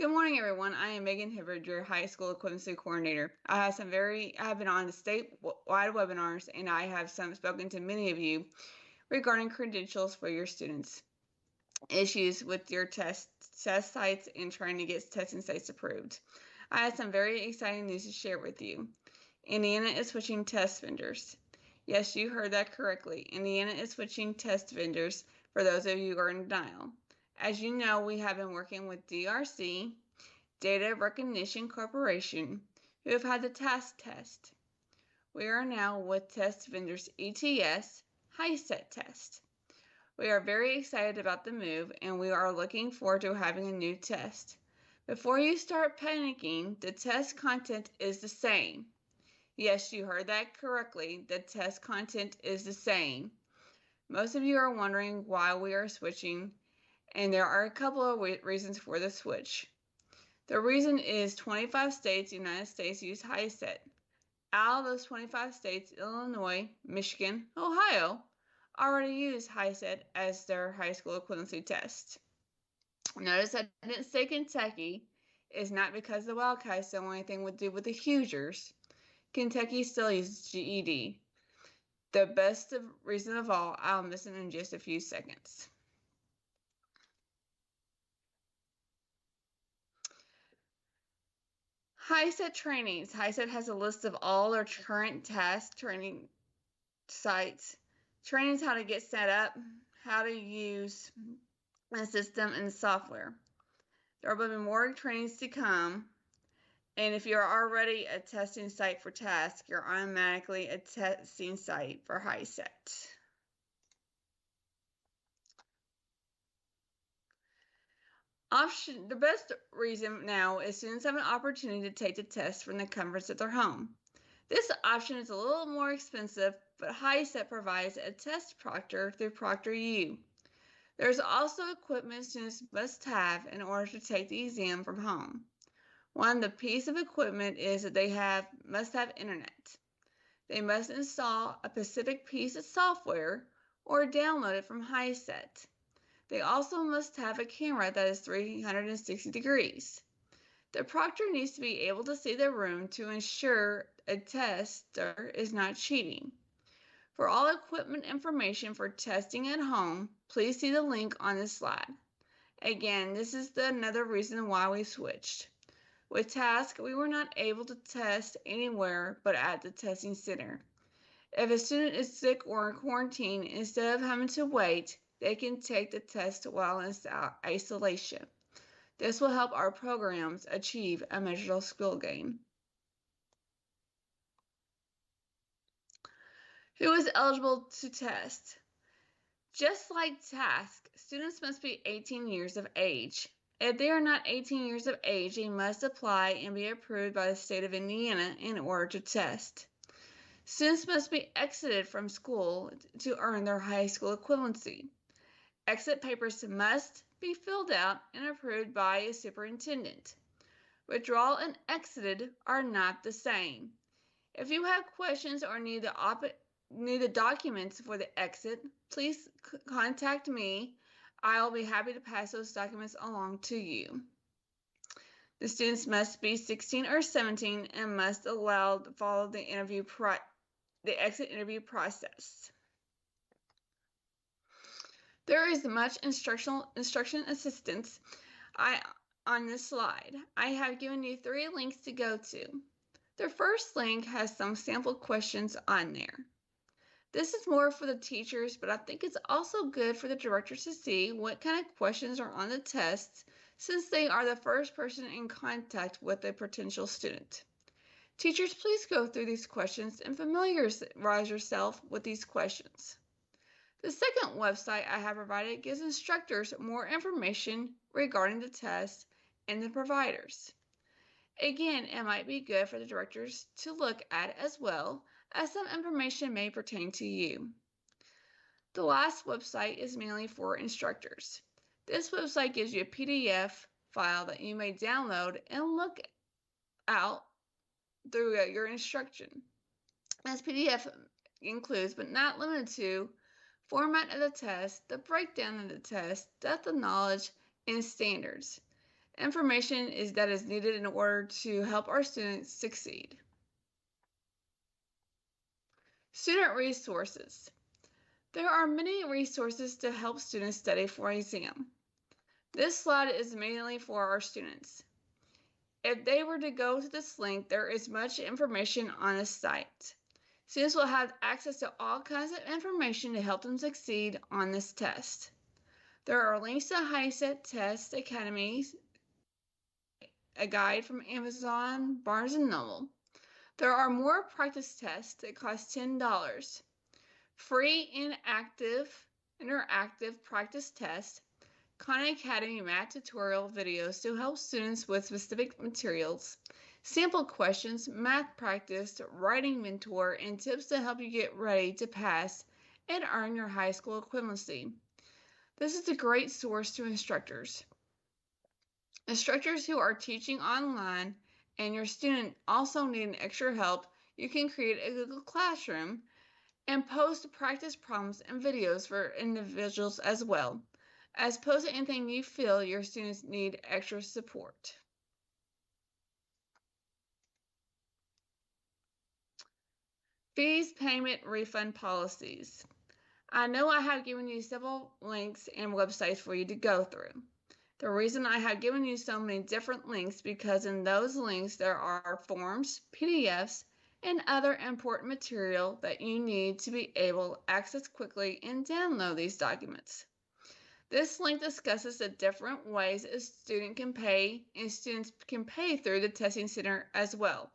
Good morning, everyone. I am Megan Hibbard, your high school equivalency coordinator. I have been on the statewide webinars, and I have spoken to many of you regarding credentials for your students, issues with your test sites, and trying to get testing sites approved. I have some very exciting news to share with you. Indiana is switching test vendors. Yes, you heard that correctly. Indiana is switching test vendors for those of you who are in denial. As you know, we have been working with DRC, Data Recognition Corporation, who have had the task test. We are now with test vendors ETS, HiSet Test. We are very excited about the move, and we are looking forward to having a new test. Before you start panicking, the test content is the same. Yes, you heard that correctly. The test content is the same. Most of you are wondering why we are switching, and there are a couple of reasons for the switch. The reason is 25 states, United States, use HiSet. Out of those 25 states, Illinois, Michigan, Ohio already use HiSet as their high school equivalency test. Notice I didn't say Kentucky. It's not because the Wildcats don't want anything to do with the Hoosiers. Kentucky still uses GED. The best reason of all, I'll mention in just a few seconds. HiSet trainings. HiSet has a list of all their current task training sites. Trainings how to get set up, how to use the system and the software. There will be more trainings to come. And if you're already a testing site for task, you're automatically a testing site for HiSet. The best reason now is students have an opportunity to take the test from the comforts of their home. This option is a little more expensive, but HiSet provides a test proctor through ProctorU. There's also equipment students must have in order to take the exam from home. One of the pieces of equipment is that they must have internet. They must install a specific piece of software or download it from HiSet. They also must have a camera that is 360 degrees. The proctor needs to be able to see the room to ensure a tester is not cheating. For all equipment information for testing at home, please see the link on this slide. Again, this is another reason why we switched. With task, we were not able to test anywhere but at the testing center. If a student is sick or in quarantine, instead of having to wait, they can take the test while in isolation. This will help our programs achieve a measurable skill gain. Who is eligible to test? Just like task, students must be 18 years of age. If they are not 18 years of age, they must apply and be approved by the state of Indiana in order to test. Students must be exited from school to earn their high school equivalency. Exit papers must be filled out and approved by a superintendent. Withdrawal and exited are not the same. If you have questions or need the documents for the exit, please contact me. I'll be happy to pass those documents along to you. The students must be 16 or 17 and must follow the exit interview process. There is much instruction assistance on this slide. I have given you 3 links to go to. The first link has some sample questions on there. This is more for the teachers, but I think it's also good for the directors to see what kind of questions are on the tests, since they are the first person in contact with a potential student. Teachers, please go through these questions and familiarize yourself with these questions. The second website I have provided gives instructors more information regarding the test and the providers. Again, it might be good for the directors to look at as well, as some information may pertain to you. The last website is mainly for instructors. This website gives you a PDF file that you may download and look out through your instruction. This PDF includes, but not limited to, format of the test, the breakdown of the test, depth of knowledge, and standards. information that is needed in order to help our students succeed. Student resources. There are many resources to help students study for an exam. This slide is mainly for our students. If they were to go to this link, there is much information on the site. Students will have access to all kinds of information to help them succeed on this test. There are links to HiSet Test Academy, a guide from Amazon, Barnes & Noble. There are more practice tests that cost $10. Free interactive practice tests, Khan Academy math tutorial videos to help students with specific materials, sample questions, math practice, writing mentor, and tips to help you get ready to pass and earn your high school equivalency. This is a great source to instructors. Instructors who are teaching online and your student also need extra help, you can create a Google Classroom and post practice problems and videos for individuals as well as post anything you feel your students need extra support. Fees, payment, refund policies. I know I have given you several links and websites for you to go through. The reason I have given you so many different links because in those links there are forms, PDFs, and other important material that you need to be able to access quickly and download these documents. This link discusses the different ways a student can pay, and students can pay through the testing center as well.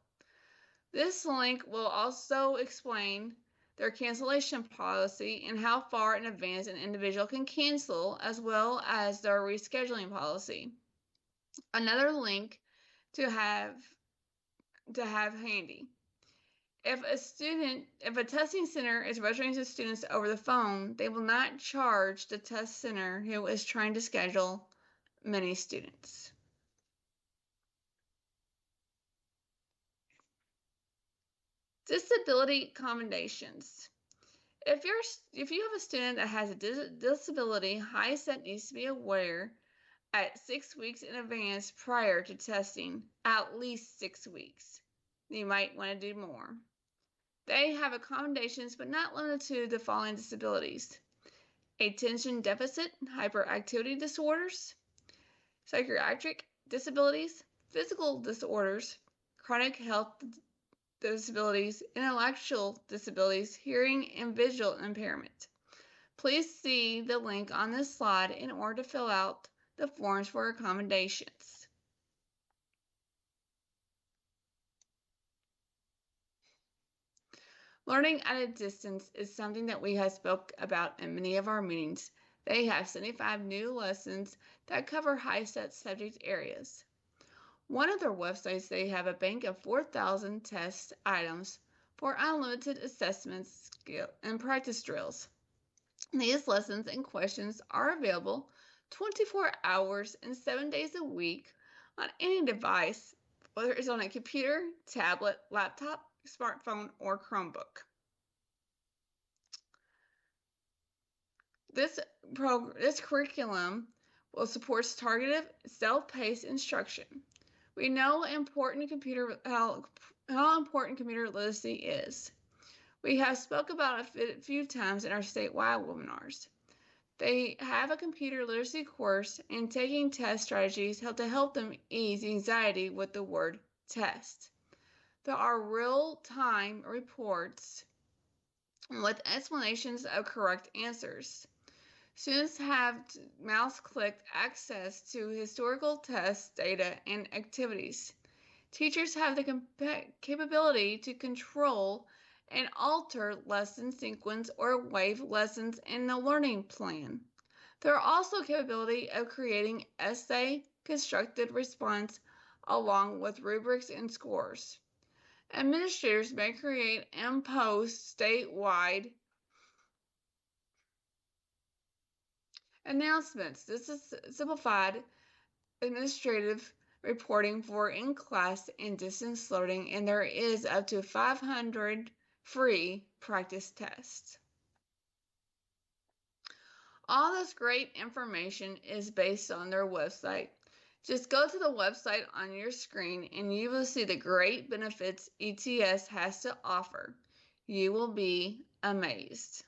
This link will also explain their cancellation policy and how far in advance an individual can cancel, as well as their rescheduling policy. Another link to have handy. If a testing center is registering to students over the phone, they will not charge the test center who is trying to schedule many students. Disability accommodations. If you have a student that has a disability, HiSet needs to be aware at 6 weeks in advance prior to testing, at least 6 weeks. You might want to do more. They have accommodations, but not limited to the following disabilities: attention deficit hyperactivity disorders, psychiatric disabilities, physical disorders, chronic health disabilities, intellectual disabilities, hearing and visual impairment. Please see the link on this slide in order to fill out the forms for accommodations. Learning at a distance is something that we have spoke about in many of our meetings. They have 75 new lessons that cover HiSet subject areas. One of their websites, they have a bank of 4,000 test items for unlimited assessments and practice drills. These lessons and questions are available 24 hours and 7 days a week on any device, whether it's on a computer, tablet, laptop, smartphone, or Chromebook. This curriculum will support targeted, self-paced instruction. We know how important computer literacy is. We have spoke about it a few times in our statewide webinars. They have a computer literacy course, and taking test strategies help them ease anxiety with the word test. There are real-time reports with explanations of correct answers. Students have mouse-clicked access to historical test data and activities. Teachers have the capability to control and alter lesson sequence or waive lessons in the learning plan. There are also capability of creating essay constructed response along with rubrics and scores. Administrators may create and post statewide announcements. This is simplified administrative reporting for in-class and distance learning, and there is up to 500 free practice tests. All this great information is based on their website. Just go to the website on your screen and you will see the great benefits ETS has to offer. You will be amazed.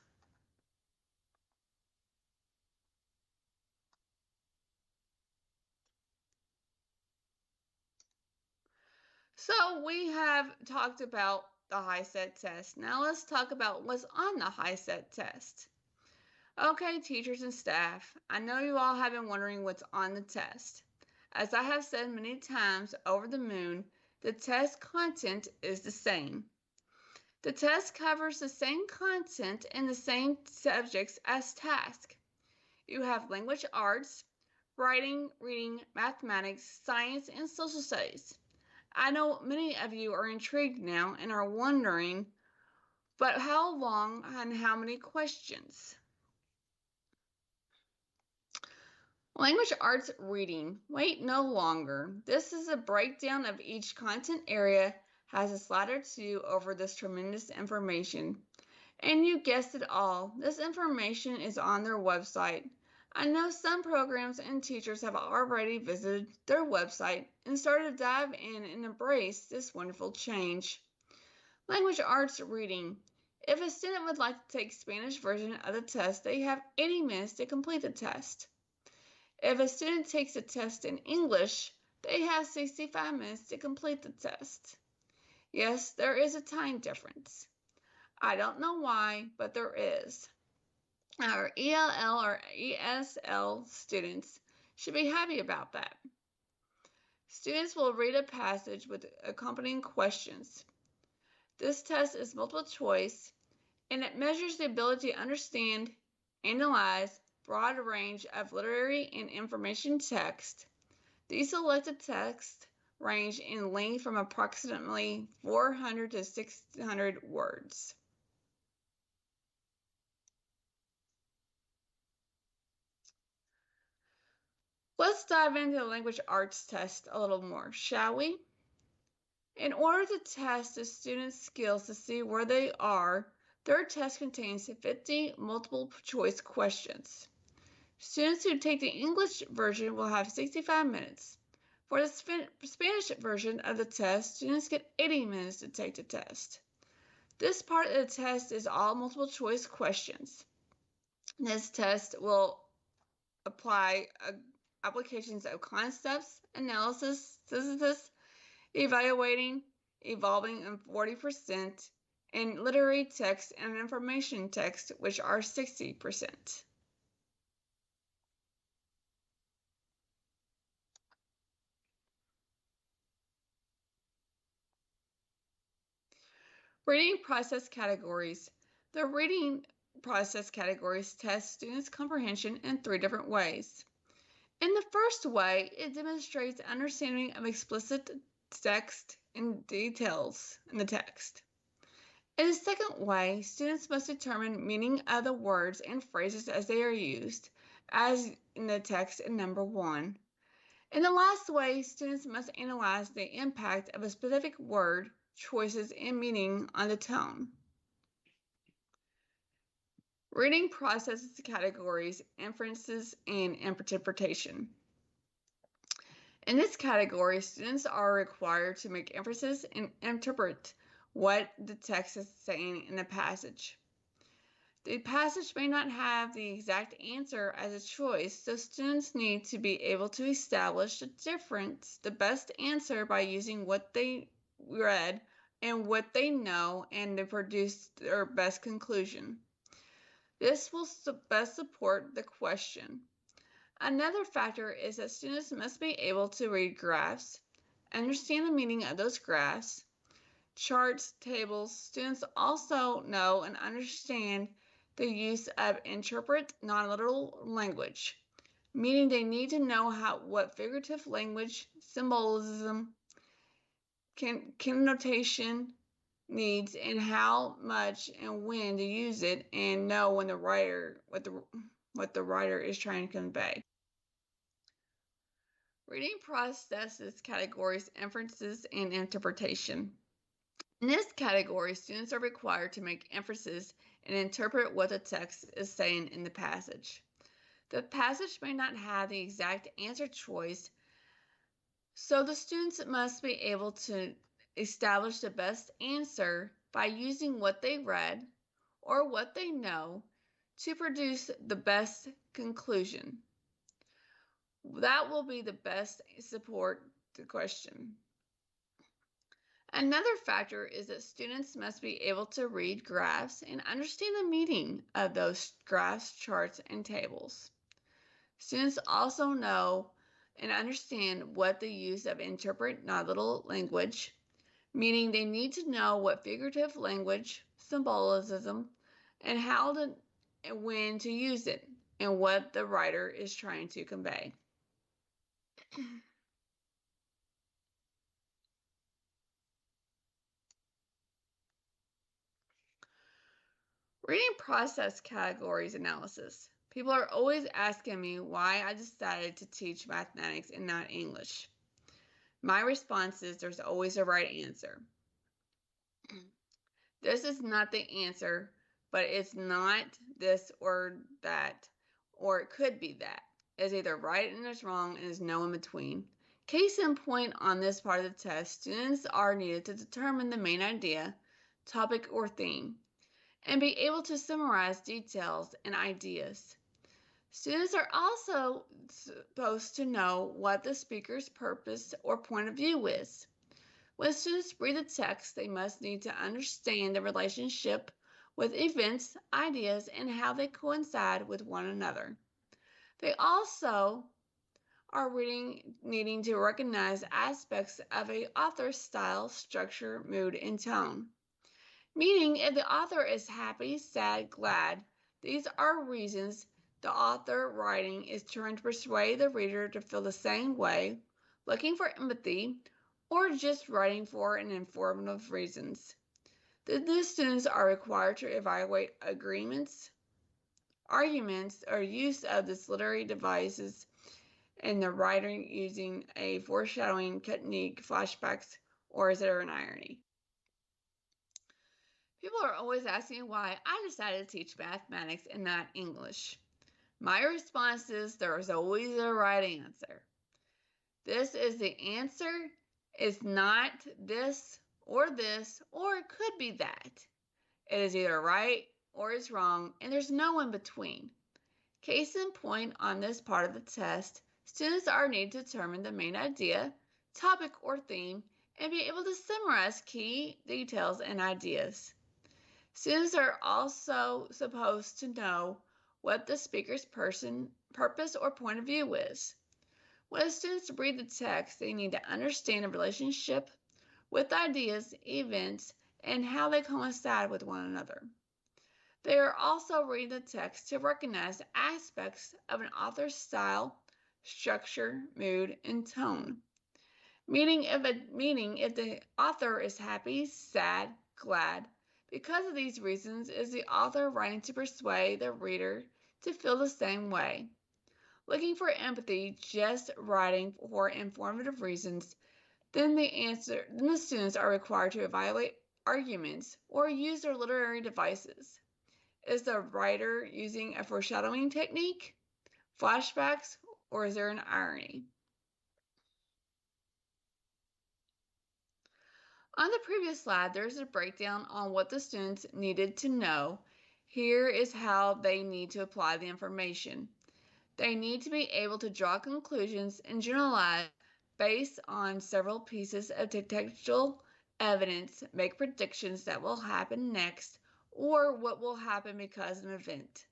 So we have talked about the HiSet test. Now let's talk about what's on the HiSet test. Okay, teachers and staff, I know you all have been wondering what's on the test. As I have said many times over the moon, the test content is the same. The test covers the same content and the same subjects as task. You have language arts, writing, reading, mathematics, science, and social studies. I know many of you are intrigued now and are wondering, but how long and how many questions? Language arts reading. Wait no longer. This is a breakdown of each content area, has a slide or two over this tremendous information. And you guessed it all, this information is on their website. I know some programs and teachers have already visited their website and started to dive in and embrace this wonderful change. Language arts reading. If a student would like to take Spanish version of the test, they have 80 minutes to complete the test. If a student takes a test in English, they have 65 minutes to complete the test. Yes, there is a time difference. I don't know why, but there is. Our ELL or ESL students should be happy about that. Students will read a passage with accompanying questions. This test is multiple choice and it measures the ability to understand, analyze broad range of literary and information text. These selected texts range in length from approximately 400 to 600 words. Let's dive into the language arts test a little more, shall we? In order to test the students' skills to see where they are, their test contains 50 multiple choice questions. Students who take the English version will have 65 minutes. For the Spanish version of the test, students get 80 minutes to take the test. This part of the test is all multiple choice questions. This test will apply applications of concepts, analysis, synthesis, evaluating, evolving in 40%, and literary text and information text, which are 60%. Reading process categories. The reading process categories test students' comprehension in 3 different ways. In the first way, it demonstrates understanding of explicit text and details in the text. In the second way, students must determine meaning of the words and phrases as they are used, as in the text in number 1. In the last way, students must analyze the impact of a specific word, choices, and meaning on the tone. Reading processes categories, inferences, and interpretation. In this category, students are required to make inferences and interpret what the text is saying in the passage. The passage may not have the exact answer as a choice, so students need to be able to establish the best answer by using what they read and what they know and to produce their best conclusion. This will best support the question. Another factor is that students must be able to read graphs, understand the meaning of those graphs, charts, tables. Students also know and understand the use of interpret non-literal language, meaning they need to know what figurative language, symbolism, connotation needs, and how much and when to use it, and know when what the writer is trying to convey. Reading processes categories, inferences, and interpretation. In this category, students are required to make inferences and interpret what the text is saying in the passage. The passage may not have the exact answer choice So the students must be able to establish the best answer by using what they read or what they know to produce the best conclusion. That will be the best support the question. Another factor is that students must be able to read graphs and understand the meaning of those graphs, charts, and tables. Students also know and understand what the use of interpret non-literal language, meaning they need to know what figurative language, symbolism, and how to and when to use it, and what the writer is trying to convey. Reading process categories analysis. People are always asking me why I decided to teach mathematics and not English. My response is there's always a right answer. This is not the answer, but it's not this or that, or it could be that. It's either right and it's wrong, and there's no in between. Case in point on this part of the test, students are needed to determine the main idea, topic, or theme, and be able to summarize details and ideas. Students are also supposed to know what the speaker's purpose or point of view is. When students read the text, they must need to understand the relationship with events, ideas, and how they coincide with one another. They also are needing to recognize aspects of an author's style, structure, mood, and tone. Meaning, if the author is happy, sad, glad, these are reasons the author writing is trying to persuade the reader to feel the same way, looking for empathy, or just writing for an informative reasons. The students are required to evaluate agreements, arguments, or use of this literary devices in the writing using a foreshadowing technique, flashbacks, or is there an irony? People are always asking why I decided to teach mathematics and not English. My response is there is always a right answer. This is the answer. It's not this, or it could be that. It is either right or it's wrong, and there's no in between. Case in point on this part of the test, students are needed to determine the main idea, topic, or theme, and be able to summarize key details and ideas. Students are also supposed to know what the speaker's purpose or point of view is. When students read the text, they need to understand the relationship with ideas, events, and how they coincide with one another. They are also reading the text to recognize aspects of an author's style, structure, mood, and tone. Meaning if the author is happy, sad, glad, because of these reasons, is the author writing to persuade the reader to feel the same way? Looking for empathy, just writing for informative reasons, then the students are required to evaluate arguments or use their literary devices. Is the writer using a foreshadowing technique, flashbacks, or is there an irony? On the previous slide, there's a breakdown on what the students needed to know. Here is how they need to apply the information. They need to be able to draw conclusions and generalize based on several pieces of textual evidence, make predictions that will happen next, or what will happen because of an event.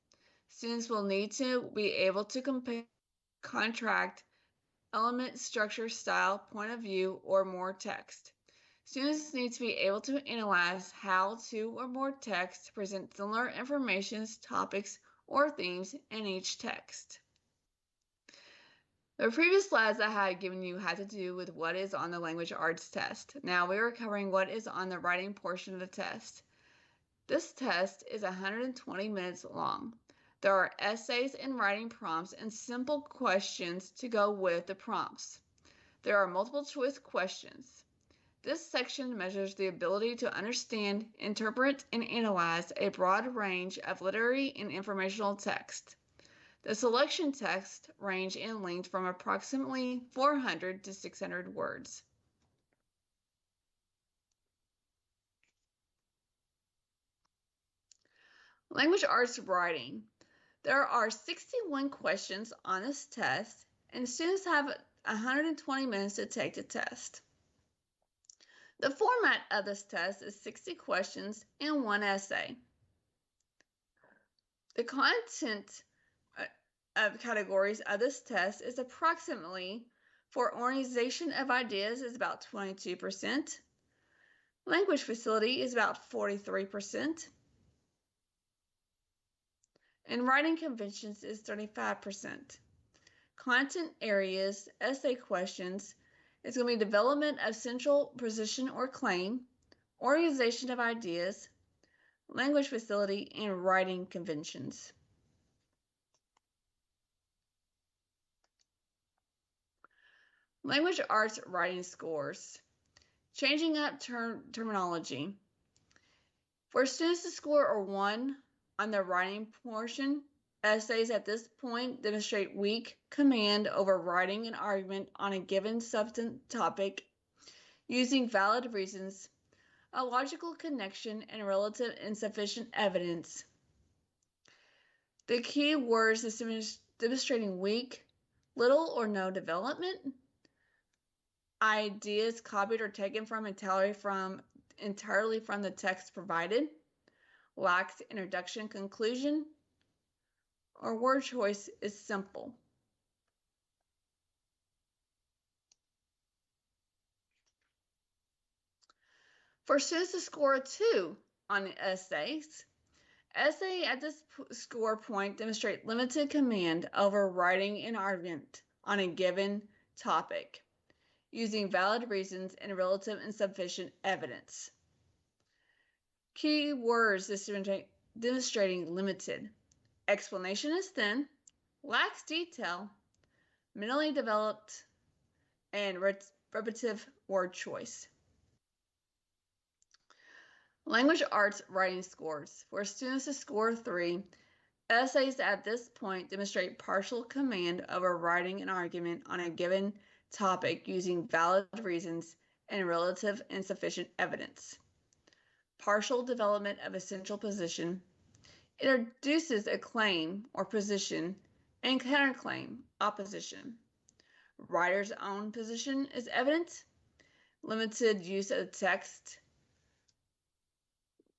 Students will need to be able to compare, contract, element, structure, style, point of view, or more text. Students need to be able to analyze how two or more texts present similar information, topics, or themes in each text. The previous slides I had given you had to do with what is on the language arts test. Now we are covering what is on the writing portion of the test. This test is 120 minutes long. There are essays and writing prompts and simple questions to go with the prompts. There are multiple choice questions. This section measures the ability to understand, interpret, and analyze a broad range of literary and informational text. The selection text range in length from approximately 400 to 600 words. Language arts writing. There are 61 questions on this test, and students have 120 minutes to take the test. The format of this test is 60 questions and one essay. The content of categories of this test is approximately for organization of ideas is about 22%, language facility is about 43%, and writing conventions is 35%. Content areas, essay questions, is going to be development of central position or claim, organization of ideas, language facility, and writing conventions. Language arts writing scores. Changing up terminology. For students to score a 1 on the writing portion, essays at this point demonstrate weak command over writing an argument on a given substantive topic using valid reasons, a logical connection, and relative insufficient evidence. The key words is demonstrating weak, little or no development, ideas copied or taken from entirely from the text provided, lacks introduction conclusion, or word choice is simple. For students to score a 2 on the essays, essay at this score point demonstrate limited command over writing an argument on a given topic, using valid reasons and relative insufficient evidence. Key words demonstrating limited. Explanation is thin, lacks detail, mentally developed, and repetitive word choice. Language arts writing scores. For students to score 3, essays at this point demonstrate partial command over writing an argument on a given topic using valid reasons and relative insufficient evidence. Partial development of essential position. Introduces a claim or position and counterclaim, opposition. Writer's own position is evident. Limited use of text.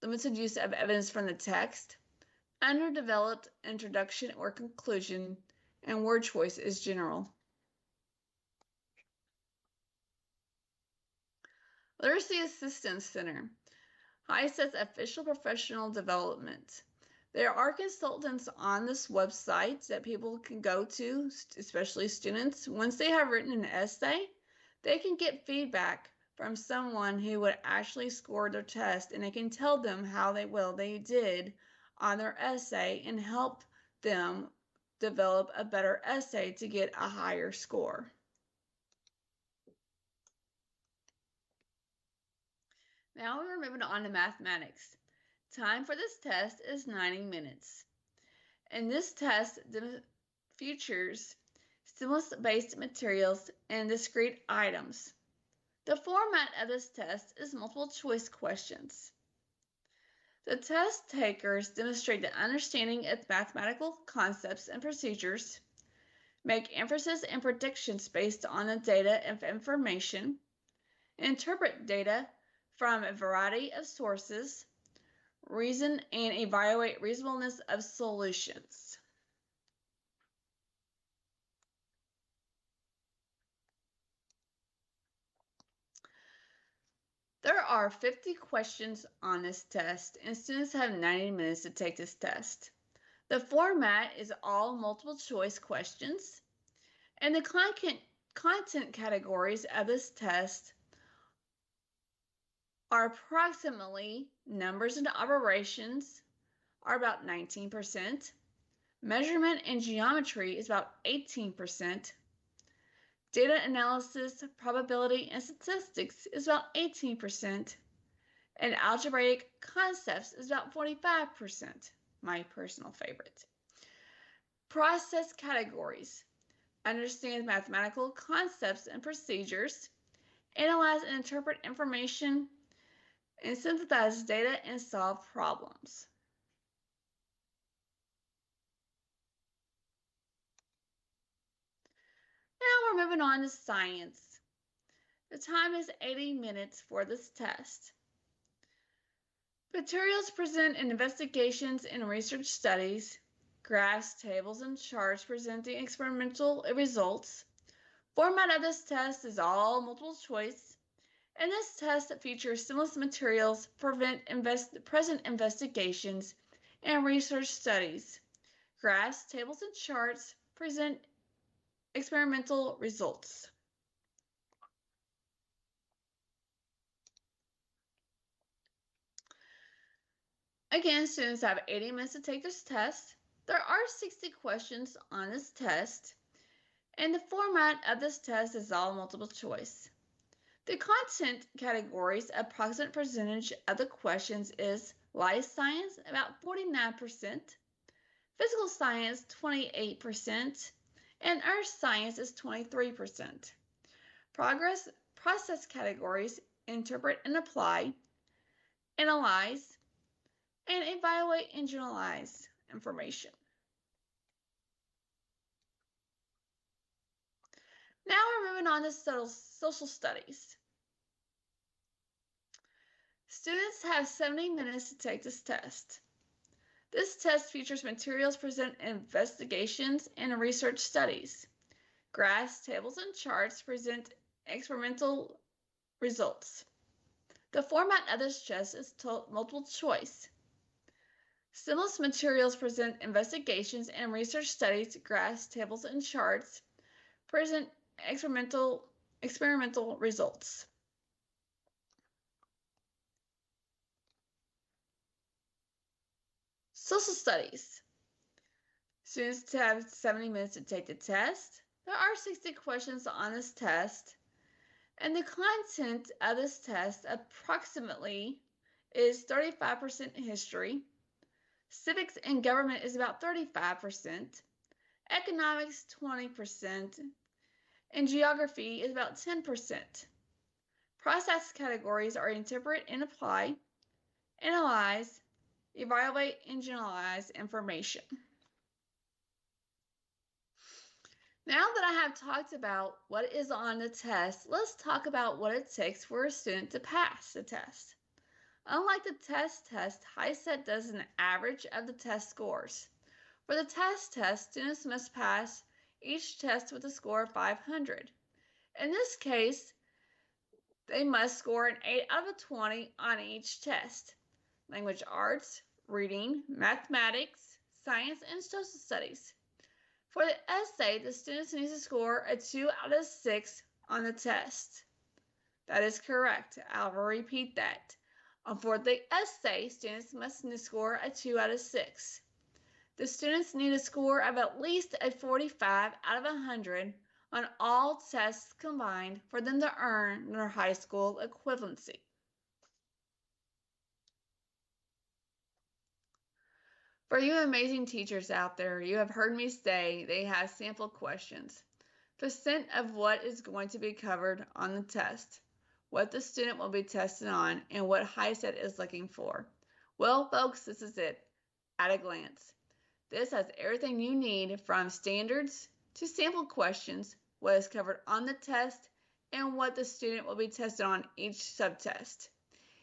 Limited use of evidence from the text. Underdeveloped introduction or conclusion, and word choice is general. Literacy Assistance Center. HiSet's official professional development. There are consultants on this website that people can go to, especially students. Once they have written an essay, they can get feedback from someone who would actually score their test, and they can tell them how they did on their essay and help them develop a better essay to get a higher score. Now we're moving on to mathematics. Time for this test is 90 minutes. And this test features stimulus-based materials and discrete items. The format of this test is multiple choice questions. The test takers demonstrate the understanding of mathematical concepts and procedures, make inferences and predictions based on the data and information, interpret data from a variety of sources, reason and evaluate reasonableness of solutions. There are 50 questions on this test, and students have 90 minutes to take this test. The format is all multiple choice questions, and the content categories of this test are approximately numbers and operations are about 19%, measurement and geometry is about 18%, data analysis, probability, and statistics is about 18%, and algebraic concepts is about 45%, my personal favorite. Process categories. Understand mathematical concepts and procedures. Analyze and interpret information. And synthesize data and solve problems. Now we're moving on to science. The time is 80 minutes for this test. Materials present in investigations and research studies. Graphs, tables, and charts presenting experimental results. Format of this test is all multiple choice. In this test, it features stimulus materials, present investigations, and research studies. Graphs, tables, and charts present experimental results. Again, students have 80 minutes to take this test. There are 60 questions on this test, and the format of this test is all multiple choice. The content categories, approximate percentage of the questions is life science, about 49%, physical science, 28%, and earth science is 23%. Process categories, interpret and apply, analyze, and evaluate and generalize information. Now we're moving on to social studies. Students have 70 minutes to take this test. This test features materials present investigations and research studies. Graphs, tables, and charts present experimental results. The format of this test is multiple choice. Stimulus materials present investigations and research studies. Graphs, tables, and charts present experimental results. Social studies. Students have 70 minutes to take the test. There are 60 questions on this test, and the content of this test approximately is 35% history. Civics and government is about 35%. Economics, 20%. And geography is about 10%. Process categories are interpret and apply, analyze, evaluate, and generalize information. Now that I have talked about what is on the test, let's talk about what it takes for a student to pass the test. Unlike the test, HiSet does an average of the test scores. For the test, students must pass each test with a score of 500. In this case, they must score an 8 out of 20 on each test. Language arts, reading, mathematics, science, and social studies. For the essay, the students need to score a 2 out of 6 on the test. That is correct. I'll repeat that. For the essay, students must score a 2 out of 6. The students need a score of at least a 45 out of 100 on all tests combined for them to earn their high school equivalency. For you amazing teachers out there, you have heard me say they have sample questions. Percent of what is going to be covered on the test, what the student will be tested on, and what HiSet is looking for. Well, folks, this is it at a glance. This has everything you need from standards to sample questions, what is covered on the test, and what the student will be tested on each subtest.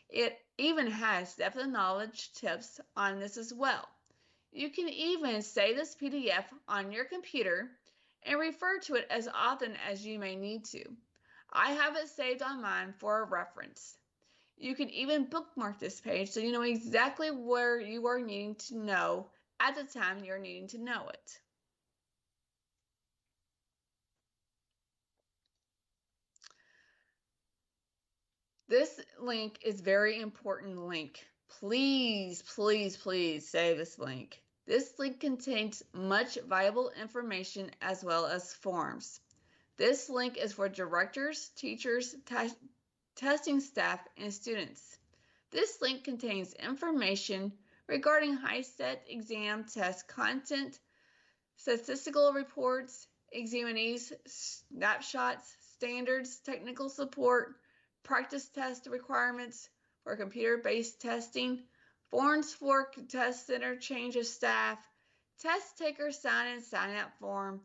It even has depth of knowledge tips on this as well. You can even save this PDF on your computer and refer to it as often as you may need to. I have it saved on mine for a reference. You can even bookmark this page so you know exactly where you are needing to know at the time you're needing to know it. This link is a very important link. Please, please, please save this link. This link contains much valuable information as well as forms. This link is for directors, teachers, testing staff, and students. This link contains information regarding HiSet exam test content, statistical reports, examinees, snapshots, standards, technical support, practice test requirements for computer-based testing, forms for test center change of staff, test taker sign-in sign-out form,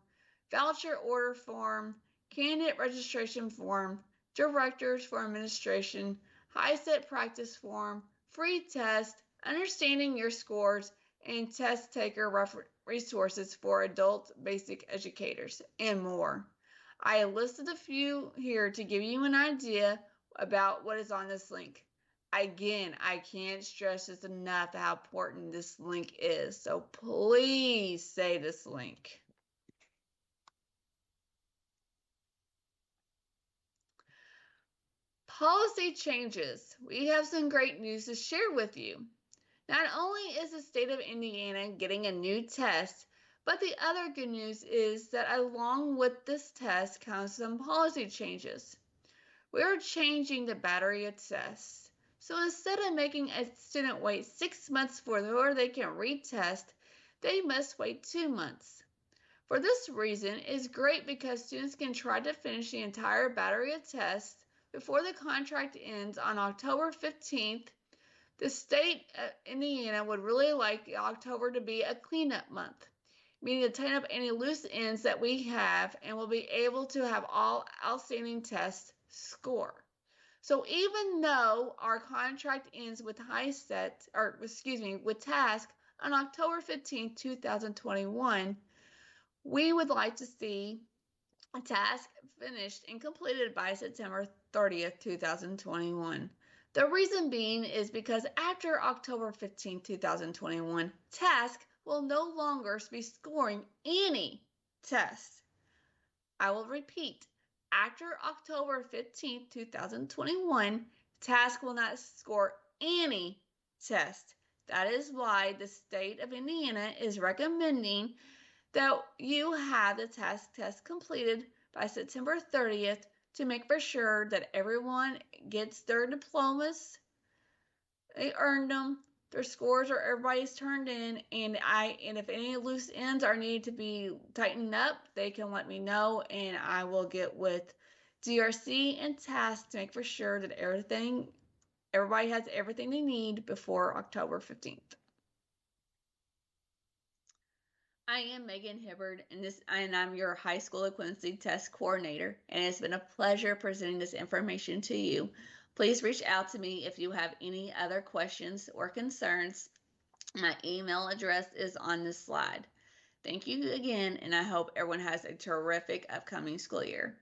voucher order form, candidate registration form, directors for administration, HiSet practice form, free test, understanding your scores, and test taker resources for adult basic educators, and more. I listed a few here to give you an idea about what is on this link. Again, I can't stress this enough how important this link is, so please say this link. Policy changes. We have some great news to share with you. Not only is the state of Indiana getting a new test, but the other good news is that along with this test comes some policy changes. We're changing the battery of tests. So instead of making a student wait 6 months before they can retest, they must wait 2 months. For this reason, it's great because students can try to finish the entire battery of tests before the contract ends on October 15th. The state of Indiana would really like October to be a cleanup month, meaning to tighten up any loose ends that we have, and we'll be able to have all outstanding tests score. So even though our contract ends with with task on October 15, 2021, we would like to see a task finished and completed by September 30th, 2021. The reason being is because after October 15, 2021, task will no longer be scoring any test. I will repeat, after October 15, 2021, task will not score any test. That is why the state of Indiana is recommending that you have the task test completed by September 30th to make for sure that everyone gets their diplomas, they earned them, their scores are everybody's turned in, and if any loose ends are needed to be tightened up, they can let me know, and I will get with DRC and task to make for sure that everybody has everything they need before October 15th. I am Megan Hibbard, and I'm your high school equivalency test coordinator, and it's been a pleasure presenting this information to you. Please reach out to me if you have any other questions or concerns. My email address is on this slide. Thank you again, and I hope everyone has a terrific upcoming school year.